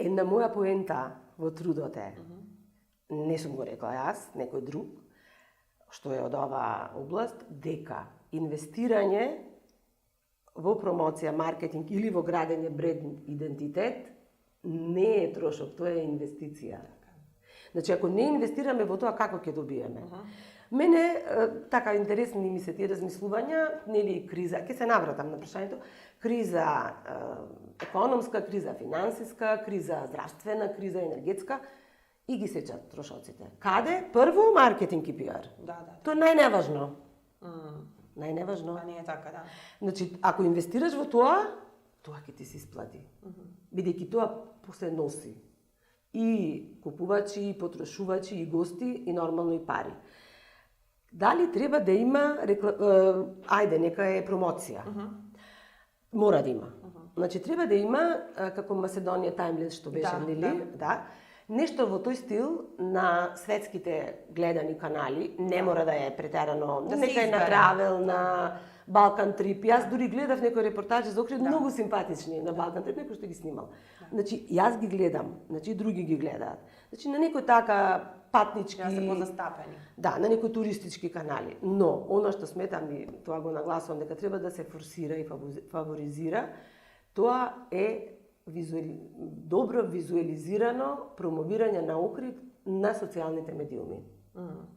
Една моја поента во трудот е, не сум го рекла јас, некој друг, што е од оваа област, дека инвестирање во промоција, маркетинг или во градење бренд идентитет не е трошок, тоа е инвестиција. Значи, ако не инвестираме во тоа, како ќе добиеме? Мене, така интересни ми се тие размислувања, нели криза, ќе се навратам на прашањето, криза економска, криза финансиска, криза здравствена, криза енергетска, и ги сечат трошоците. Каде? Прво, маркетинг и пиар. Да. Тоа е најневажно. Најневажно. А не е така, да. Значи, ако инвестираш во тоа, тоа ќе ти се исплати. Бидејќи тоа после носи и купувачи, и потрошувачи, и гости, и нормално и пари. Дали треба да има, ајде, нека е промоција. Мора да има. Значи, треба да има, како Macedonian Timeless што беше, нели? Да. Нешто во тој стил на светските гледани канали, не мора да е претерано, нека е на Travel, на Балкан Трип. Јас дури гледав некои репортажи за Охрид, многу симпатични на Балкан Трип, некој што ги снимал. Значи, јас ги гледам, значи други ги гледаат. Значи, на некој така патнички... Ја се позастапени. Да, на некои туристички канали. Но, оно што сметам и тоа го нагласувам, дека треба да се форсира и фаворизира, тоа е добро визуализирано промовирање на Охрид на социјалните медиуми.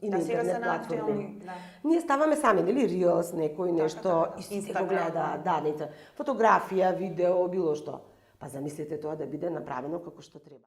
И на интернет платформи. Ние ставаме сами, нели, Reels, некој нешто, и сите го гледа, фотографија, видео, било што. Па замислете тоа да биде направено како што треба.